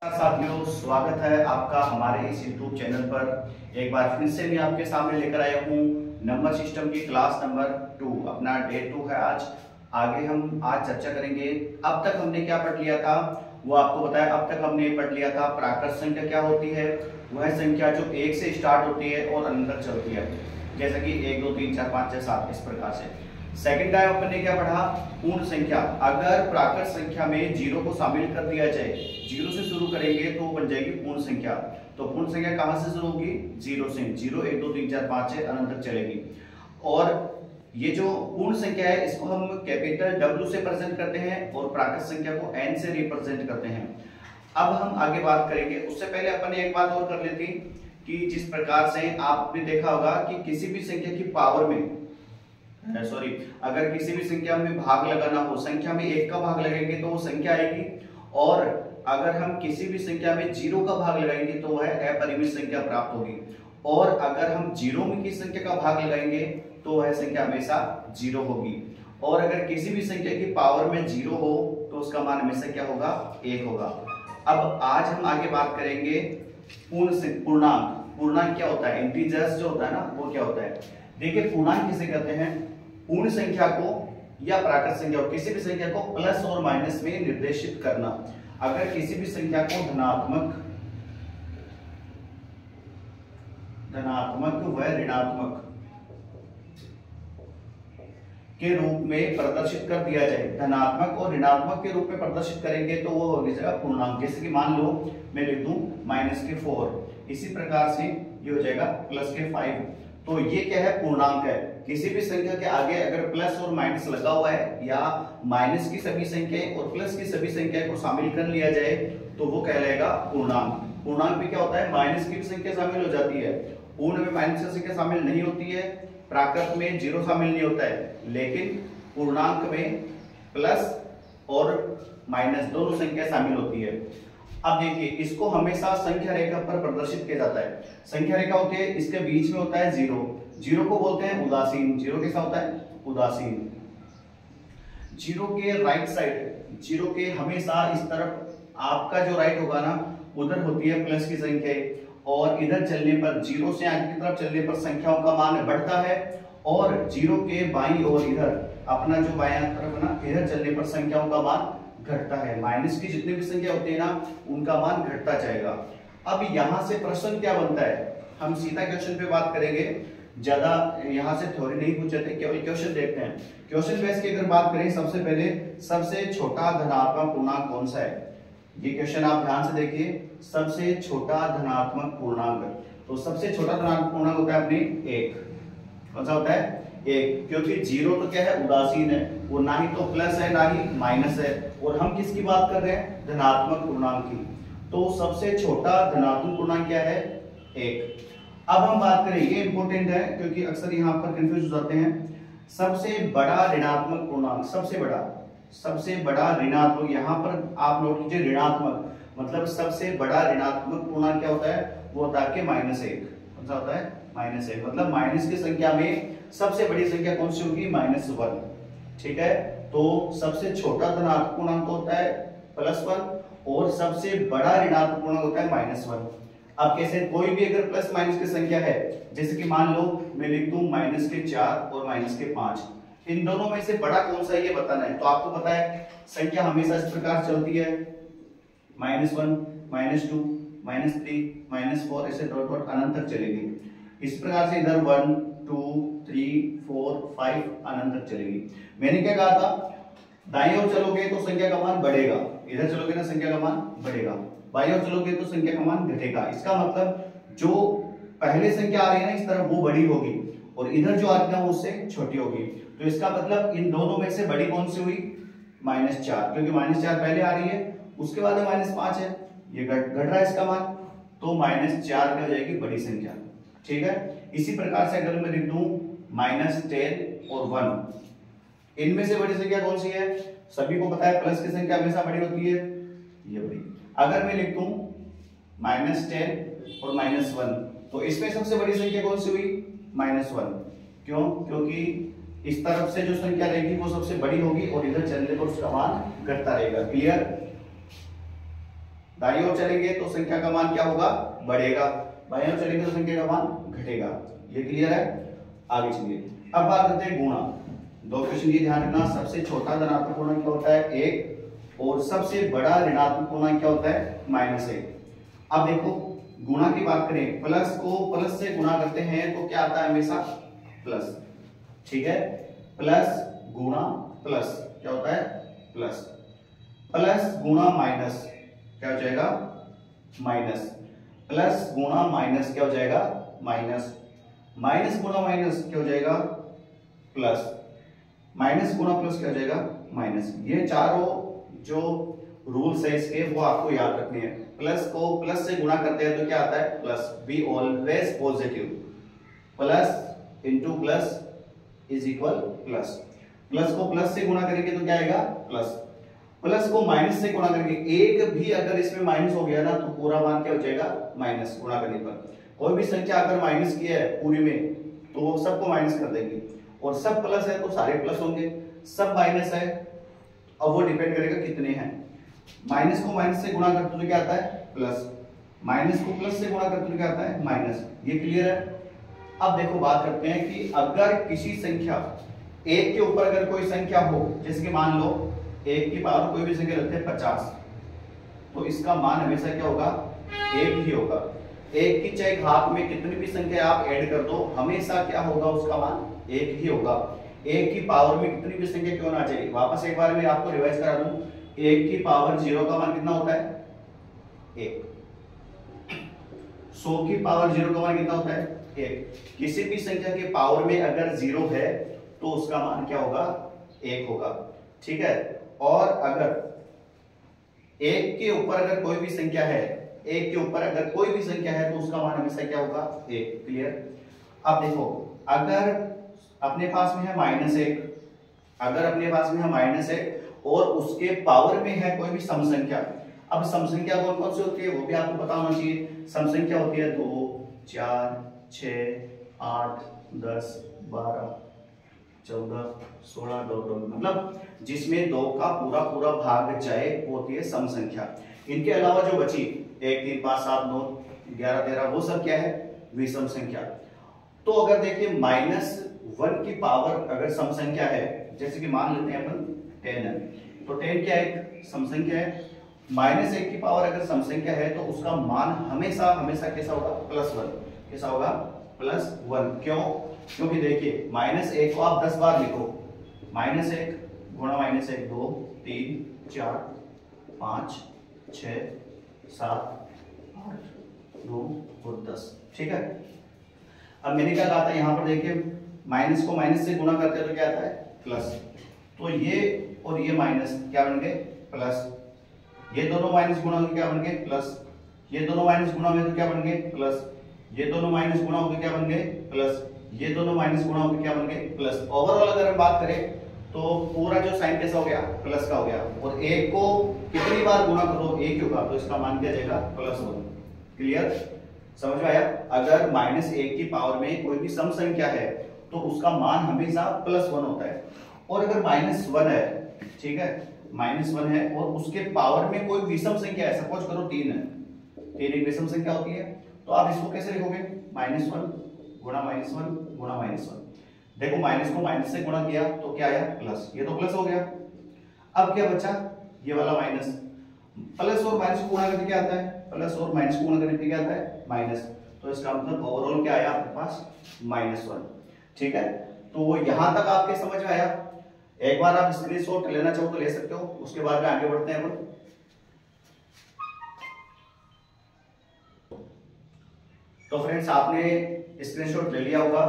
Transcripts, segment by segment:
साथियों, स्वागत है आपका हमारे इस YouTube चैनल पर। एक बार फिर से मैं आपके सामने लेकर आया हूँ नंबर सिस्टम की क्लास नंबर 2। अपना डे 2 है आज। आगे हम आज चर्चा करेंगे। अब तक हमने क्या पढ़ लिया था वो आपको बताया। अब तक हमने पढ़ लिया था प्राकृत संख्या क्या होती है। वह संख्या जो 1 से स्टार्ट होती है और अंत तक चलती है, जैसे कि 1 2 3 4 5 6 7 इस प्रकार से। सेकंड टाइम अपन ने क्या पढ़ा, पूर्ण संख्या। अगर प्राकृत संख्या में 0 को शामिल कर दिया जाए, 0 से शुरू करेंगे तो बन जाएगी पूर्ण संख्या। तो पूर्ण संख्या कहां से शुरू होगी? 0 से। 0 1 2 3 4 5 6 अनंत तक चलेगी। और ये जो पूर्ण संख्या है इसको हम कैपिटल W से प्रेजेंट करते हैं और प्राकृत संख्या को N से रिप्रेजेंट करते हैं। अब हम आगे बात करेंगे। उससे पहले अपन ने एक बात और कर लेती कि जिस प्रकार से आपने देखा होगा कि किसी भी संख्या की पावर में अगर किसी भी संख्या में भाग लगाना हो, संख्या में 1 का भाग लगाएंगे तो वो संख्या आएगी, और अगर हम किसी भी संख्या में 0 का भाग लगाएंगे तो वह अपरिमित संख्या प्राप्त होगी। और अगर हम 0 में किसी संख्या का भाग लगाएंगे तो वह संख्या हमेशा 0 होगी। और अगर किसी भी संख्या की पावर में 0 हो तो उसका मान हमेशा क्या होगा? 1 होगा। अब आज हम आगे बात करेंगे पूर्णांक। पूर्णांक क्या होता है? इंटीजर्स जो होता है ना, वो क्या होता है? देखिए, पूर्णांक किसे कहते हैं? पूर्ण संख्या को या प्राकृत संख्या को, किसी भी संख्या को प्लस और माइनस में निर्देशित करना। अगर किसी भी संख्या को धनात्मक व ऋणात्मक के रूप में प्रदर्शित कर दिया जाए, धनात्मक और ऋणात्मक के रूप में प्रदर्शित करेंगे तो वो हो जाएगा पूर्णांक। जैसे कि मान लो मैं लिख दूं -4, इसी प्रकार से ये हो जाएगा +5। तो ये क्या है? पूर्णांक है। किसी भी संख्या के आगे अगर प्लस और माइनस लगा हुआ है या माइनस की सभी संख्याएं और प्लस की सभी संख्याएं को शामिल कर लिया जाए तो वो कहलाएगा पूर्णांक। पूर्णांक में क्या होता है? माइनस की भी संख्या शामिल हो जाती है। पूर्ण में माइनस की संख्या शामिल नहीं होती है, प्राकृत में 0 शामिल नहीं होता है, लेकिन पूर्णांक में प्लस और माइनस दोनों संख्या शामिल होती है। अब देखिए, इसको हमेशा संख्या रेखा पर प्रदर्शित किया जाता है। संख्या रेखा होती है, इसके बीच में होता है 0। 0 को बोलते हैं उदासीन। 0 कैसा होता है? उदासीन। 0 के राइट साइड, 0 के हमेशा इस तरफ आपका जो राइट होगा ना, उधर होती है प्लस की संख्या, और इधर चलने पर 0 से आगे की तरफ चलने पर संख्याओं का मान बढ़ता है, और 0 के बाईं ओर इधर अपना जो बायां तरफ ना, इधर चलने पर संख्याओं का मान घटता है। माइनस की जितनी भी संख्या होती है ना, उनका मान घटता जाएगा। अब यहां से प्रश्न क्या बनता है? हम सीधा क्वेश्चन पे बात करेंगे, ज्यादा यहां से थ्योरी नहीं पूछते थे, केवल क्वेश्चन देखते हैं। क्वेश्चन बेस की अगर बात करें, सबसे पहले सबसे छोटा धनात्मक पूर्णांक कौन सा है? ये क्वेश्चन आप ध्यान से देखिए। सबसे छोटा धनात्मक पूर्णांक, तो सबसे छोटा धनात्मक पूर्णांक होता है अपने 1। कौन सा होता है? 1, क्योंकि 0 तो क्या है? उदासीन है, वो ना ही तो प्लस है ना ही माइनस है, और हम किसकी बात कर रहे हैं? धनात्मक पूर्णांक की। तो सबसे छोटा धनात्मक पूर्णांक क्या है? 1। अब हम बात करें, ये इंपॉर्टेंट है क्योंकि अक्सर यहाँ पर कंफ्यूज हो जाते हैं। सबसे बड़ा ऋणात्मक पूर्णांक, सबसे बड़ा ऋणात्मक, यहाँ पर आप नोट कीजिए ऋणात्मक, मतलब सबसे बड़ा ऋणात्मक पूर्णांक क्या होता है? वो होता है -1। कौन सा होता है? -1। मतलब माइनस की संख्या में सबसे बड़ी संख्या कौन सी होगी? -1। ठीक है, तो सबसे छोटा धनात्मक पूर्णांक होता है +1 और सबसे बड़ा ऋणात्मक पूर्णांक होता है -1। अब कैसे? कोई भी अगर प्लस माइनस की संख्या है, जैसे कि मान लो मैं लिख दूं -4 और -5, इन दोनों में से बड़ा कौन सा है ये बताना है। तो आपको पता है संख्या हमेशा इस प्रकार चलती है, -1 -2 -3 -4 ऐसे डॉट डॉट अनंत तक चलेगी। इस प्रकार से इधर 1 2 3 4 5 अनंत तक चलेगी। मैंने क्या कहा था? दाईं ओर चलोगे तो संख्या का मान बढ़ेगा, इधर चलोगे ना संख्या का मान बढ़ेगा, बाईं ओर चलोगे तो संख्या का मान घटेगा। इसका मतलब जो पहले संख्या आ रही है ना इस तरफ, वो बड़ी होगी, और इधर जो आ रही है वो उससे छोटी होगी। तो इसका मतलब इन दोनों में से बड़ी कौन सी हुई? -4, क्योंकि -4 पहले आ रही है, उसके बाद -5 है, ये घट रहा है इसका मान, तो -4 क्या हो जाएगी? बड़ी संख्या। ठीक है, इसी प्रकार से अगर मैं लिख दूं -10 और 1, इनमें से बड़ी संख्या कौन सी है? सभी को पता है प्लस की संख्या हमेशा बड़ी होती है, ये बड़ी। अगर मैं लिख दूं -10 और -1, तो इसमें सबसे बड़ी संख्या कौन सी हुई? -1। क्यों? क्योंकि इस तरफ से जो संख्या रहेगी वो सबसे बड़ी होगी और इधर चलने पर उसका मान घटता रहेगा। क्लियर? दाईं ओर चलेंगे तो संख्या का मान क्या होगा, बढ़ेगा, बाईं ओर चलेंगे तो संख्या का मान घटेगा। ये क्लियर है? आगे चलिए, अब बात करते हैं गुणा। दो क्वेश्चन ये ध्यान रखना, सबसे छोटा धनात्मक पूर्णांक क्या होता है, 1, और सबसे बड़ा ऋणात्मक पूर्णांक क्या होता है, -1। अब देखो गुणा की बात करें, प्लस को प्लस से गुणा करते हैं तो क्या आता है, हमेशा प्लस। ठीक है, प्लस गुणा प्लस क्या होता है, प्लस। प्लस गुणा माइनस क्या हो जाएगा, माइनस। प्लस गुणा माइनस क्या हो जाएगा, माइनस। माइनस गुणा माइनस क्या हो जाएगा, प्लस। माइनस गुणा प्लस क्या हो जाएगा, माइनस। ये चारों जो रूल्स है इसके वो आपको याद रखने हैं। प्लस को प्लस से गुणा करते हैं तो क्या आता है, plus. Be always positive. Plus into plus is equal plus. Plus को प्लस से गुणा करेंगे तो क्या आएगा, प्लस। प्लस को माइनस से गुणा करेंगे, एक भी अगर इसमें माइनस हो गया ना तो पूरा मान क्या हो जाएगा, माइनस। गुणा करने पर कोई भी संख्या अगर माइनस की है पूरी में तो वो सबको माइनस कर देंगे, और सब प्लस है तो सारे प्लस होंगे, सब माइनस है अब वो डिपेंड करेगा कितने हैं। माइनस को माइनस से गुणा करते तो क्या आता है, प्लस। माइनस को प्लस से गुणा करते तो क्या आता है, माइनस। ये क्लियर है? अब देखो बात करते हैं कि अगर किसी संख्या, एक के ऊपर अगर कोई संख्या हो, जैसे कि मान लो एक की पावर कोई भी संख्या रखते हैं 50, तो इसका मान हमेशा क्या होगा, एक ही होगा। एक की चाहे घात में कितनी भी संख्या आप ऐड कर दो, हमेशा क्या होगा, उसका मान एक ही होगा। एक की पावर में कितनी भी संख्या क्यों ना चाहिए, वापस एक बार मैं आपको रिवाइज करा दूं, एक की पावर 0 का मान कितना होता है, 1। 100 की पावर 0 का मान कितना होता है, 1। किसी भी संख्या के पावर में अगर 0 है तो उसका मान क्या होगा, 1 होगा। ठीक है, और अगर एक के ऊपर अगर कोई भी संख्या है, एक के ऊपर अगर कोई भी संख्या है तो उसका मान हमेशा क्या होगा, 1। क्लियर? अब देखो अगर अपने पास में है -1, अगर अपने पास में है -1 और उसके पावर में है कोई भी सम संख्या। अब सम संख्या कौन कौन सी होती है वो भी आपको पता होना चाहिए। सम संख्या होती है 2, 4, 6, 8, 10, 12, 14, 16, 2, मतलब जिसमें 2 का पूरा पूरा भाग जाए वो होती है सम संख्या। इनके अलावा जो बची 1, 3, 5, 7, 9, 11, 13 वो सब क्या है, विषम संख्या। तो अगर देखिए -1 की पावर अगर सम संख्या है, जैसे कि मान लेते हैं अपन 10 है, तो 10 क्या एक सम संख्या है। -1 की पावर अगर सम संख्या है तो उसका मान हमेशा हमेशा कैसा होगा, +1। कैसा होगा, +1। क्यों? क्योंकि देखिए -1 को आप 10 बार लिखो, -1 गुणा -1 2, 3, 4, 5, 6, 7, 8, 9 और 10। ठीक है, अब मैंने क्या कहा था, यहां पर देखिए माइनस को माइनस से गुणा करते हैं तो क्या आता है, प्लस। तो ये और ये माइनस क्या बन गए, प्लस। ये दोनों माइनस गुणा होकर क्या बन गए, प्लस। ये दोनों माइनस गुणा हुए तो क्या बन गए, प्लस। ये दोनों माइनस गुणा होकर क्या बन गए, प्लस। ये दोनों माइनस गुणा होकर क्या बन गए, प्लस। ओवरऑल अगर हम बात करें तो पूरा जो साइन कैसा हो गया, प्लस का हो गया। और एक को कितनी बार गुणा करो, एक होगा, तो इसका मान क्या जाएगा, +1। क्लियर? समझ में आया? अगर -1 की पावर में कोई भी सम संख्या है तो उसका मान हमेशा +1 होता है। और अगर -1 है, ठीक है, -1 है और उसके पावर में कोई विषम संख्या है, सपोज करो 3 है, 3 एक विषम संख्या होती है, तो आप इसको कैसे लिखोगे, -1 गुणा -1 गुणा -1। देखो माइनस को माइनस से गुणा किया तो क्या आया, प्लस। ये तो प्लस हो गया। अब क्या बचा, ये वाला माइनस। प्लस और माइनस को गुणा करके क्या आता है, प्लस और माइनस को गुणा करके क्या आता है, माइनस। तो इसका मतलब ओवरऑल क्या आया आपके पास, -1। ठीक है, तो यहां तक आपके समझ में आया। एक बार आप स्क्रीनशॉट लेना चाहो तो ले सकते हो, उसके बाद में आगे बढ़ते हैं अपन। तो फ्रेंड्स आपने स्क्रीनशॉट ले लिया होगा।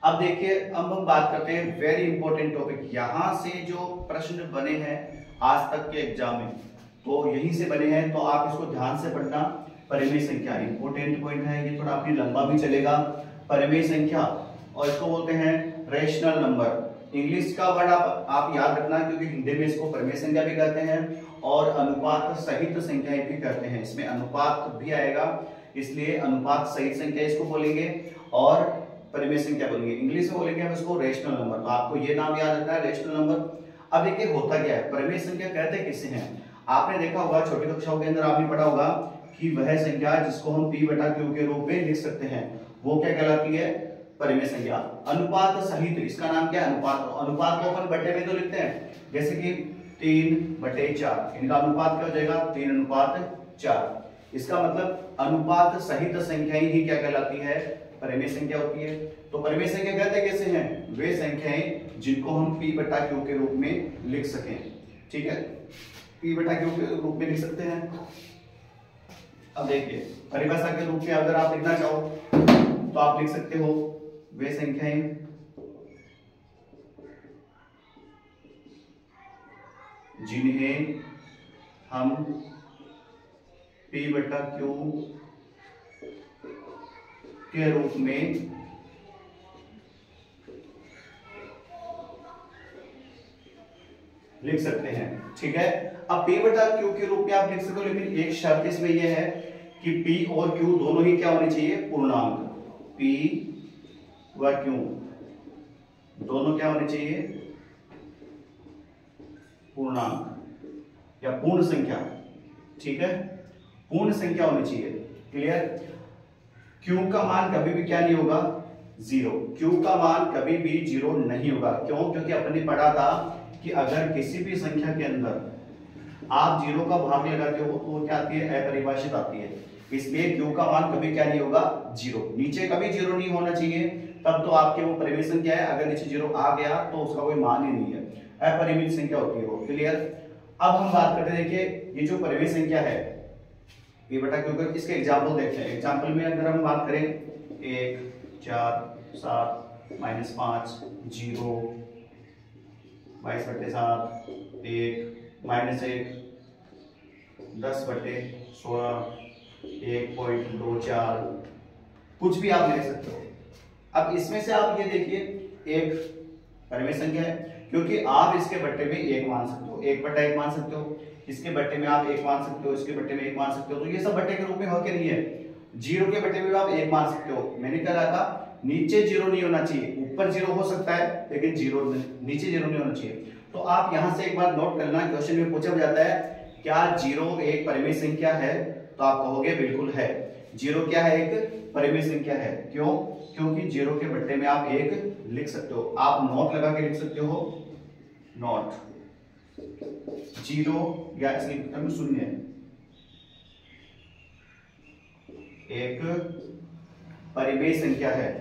अब देखिए, अब हम बात करते हैं वेरी इंपॉर्टेंट टॉपिक। यहां से जो प्रश्न बने हैं आज तक के एग्जाम में, तो यहीं से बने हैं, तो आप इसको ध्यान से पढ़ना। परिमेय संख्या इंपॉर्टेंट पॉइंट है, ये थोड़ा आपकी लंबा भी चलेगा। परिमेय संख्या, और इसको बोलते हैं रेशनल नंबर। इंग्लिश का वर्ड आप याद रखना, क्योंकि हिंदी में इसको परिमेय संख्या भी कहते हैं और अनुपात सहित संख्याएं भी कहते हैं। इसमें अनुपात भी आएगा, इसलिए अनुपात सहित संख्या इसको बोलेंगे और परिमेय संख्या बोलेंगे। इंग्लिश में बोलेंगे हम इसको रेशनल नंबर। तो आपको ये नाम याद रखना है, रेशनल नंबर। अब देखिए होता क्या है, परिमेय संख्या कहते किसे हैं। आपने देखा होगा छोटी कक्षाओं के अंदर आपने पढ़ा होगा कि वह संख्या जिसको हम p बटा q के रूप में लिख सकते हैं वो क्या कहलाती है, परिमेय संख्या। अनुपात सहित, इसका नाम क्या है, अनुपात। अनुपात को अपन बटे में तो लिखते हैं, जैसे कि 3/4, इनका अनुपात क्या हो जाएगा 3:4। इसका मतलब अनुपात सहित संख्याएं ही क्या कहलाती है, परिमेय संख्या होती है। तो परिमेय संख्या कहते कैसे हैं, वे संख्याएं जिनको हम p बटा q के रूप में लिख सकें। ठीक है, p बटा q के रूप में लिख सकते हैं। अब देखिए परिभाषा के रूप में अगर आप लिखना चाहो तो आप लिख सकते हो वे संख्याएं जिन्हें हम p बटा q के रूप में लिख सकते हैं। ठीक है, अब p बटा q के रूप में आप लिख सकते हो, लेकिन एक शर्त इसमें यह है कि p और q दोनों ही क्या होने चाहिए, पूर्णांक। p व q दोनों क्या होने चाहिए, पूर्णांक या पूर्ण संख्या। ठीक है, पूर्ण संख्या होनी चाहिए। क्लियर, q का मान कभी भी क्या नहीं होगा, 0। q का मान कभी भी 0 नहीं होगा। क्यों, क्योंकि अपने पढ़ा था कि अगर किसी भी संख्या के अंदर आप 0 का भाग लगाते हो तो वो क्या आती है, अपरिभाषित आती है। इसलिए q का मान कभी क्या नहीं होगा, 0। नीचे कभी 0 नहीं होना चाहिए, तब तो आपके वो परिमेय संख्या है। अगर नीचे 0 आ गया तो उसका कोई मान ही नहीं है, अपरिमित संख्या होती है वो। क्लियर, अब हम बात करते हैं, देखिए ये जो परिमेय संख्या है p बटा q, इसके एग्जाम्पल देखते हैं। एग्जाम्पल में अगर हम बात करें 1, 4, 7, -5, 0, 22/7, 1, -1, 10/16, 1.24, कुछ भी आप ले सकते हो। अब इसमें से आप ये देखिए एक परिमेय संख्या है, क्योंकि आप इसके बट्टे में 1 मान सकते हो, 1/1 मान सकते हो, इसके बट्टे में आप 1 मान सकते हो, इसके बट्टे में 1 मान सकते हो। तो ये सब बट्टे के रूप में हो के नहीं है। 0 के बट्टे में आप 1 मान सकते हो। मैंने क्या कहा था, नीचे 0 नहीं होना चाहिए, ऊपर 0 हो सकता है लेकिन नीचे 0 नहीं होना चाहिए। तो आप यहां से एक बार नोट करना, क्वेश्चन में पूछा जाता है क्या 0 एक परिमेय संख्या है, तो आप कहोगे बिल्कुल है। 0 क्या है, एक परिमेय संख्या है। क्यों, क्योंकि 0 के बट्टे में आप 1 लिख सकते हो। आप नोट लगा के लिख सकते हो, नोट 0 या इसके शून्य, एक परिमेय संख्या है,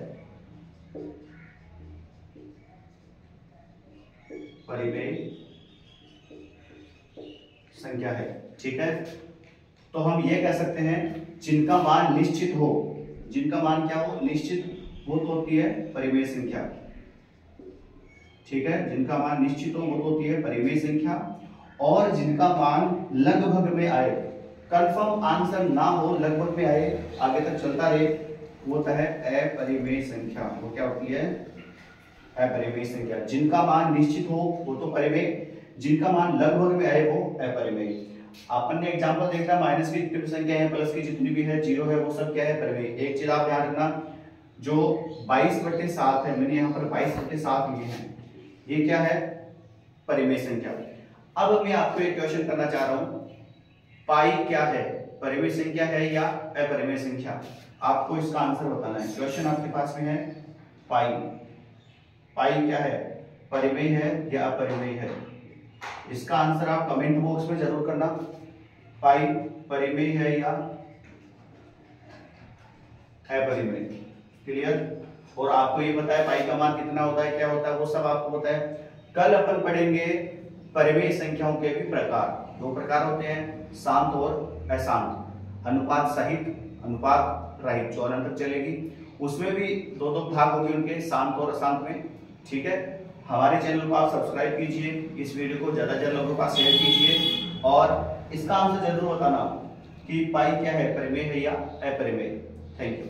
परिमेय संख्या है। ठीक है, तो हम ये कह सकते हैं जिनका मान निश्चित हो, जिनका मान क्या हो, निश्चित, वो तो होती है परिमेय संख्या। ठीक है, जिनका मान निश्चित हो वो तो होती है परिमेय संख्या, और जिनका मान लगभग में आए, कंफर्म आंसर ना हो, लगभग में आए, आगे तक चलता रहे, वो होता है अपरिमेय संख्या। वो क्या होती है, अपरिमेय संख्या। जिनका मान निश्चित हो वो तो परिमेय, जिनका मान लगभग में आए वो अपरिमेय। अपन ने एग्जांपल देखा, माइनस की जितनी भी संख्या है, प्लस की जितनी भी है, 0 है, वो सब क्या है, परिमेय। एक चीज आप ध्यान रखना, जो 22/7 है, मैंने यहाँ पर 22/7 लिए हैं, ये क्या है, परिमेय संख्या। अब मैं आपको एक क्वेश्चन करना चाह रहा हूं, पाई क्या है, परिमेय संख्या है या अपरिमेय संख्या? आपको इसका आंसर बताना है। क्वेश्चन आपके पास में है, पाई, पाई क्या है, परिमेय है या अपरिमेय है? इसका आंसर आप कमेंट बॉक्स में जरूर करना। पाई परिमेय है या अपरिमेय? क्लियर, और आपको ये पता है पाई का मान कितना होता है, क्या होता है, वो सब आपको पता है। कल अपन पढ़ेंगे परिमेय संख्याओं के भी प्रकार। 2 प्रकार होते हैं, शांत और अशांत, अनुपात सहित, अनुपात रहित, 4 तक चलेगी। उसमें भी 2 भाग होंगे उनके, शांत और अशांत में। ठीक है, हमारे चैनल को आप सब्सक्राइब कीजिए, इस वीडियो को ज्यादा से ज्यादा लोगों के पास शेयर कीजिए, और इसका आंसर जरूर बताना कि पाई क्या है, परिमेय है या अपरिमेय। Thank you.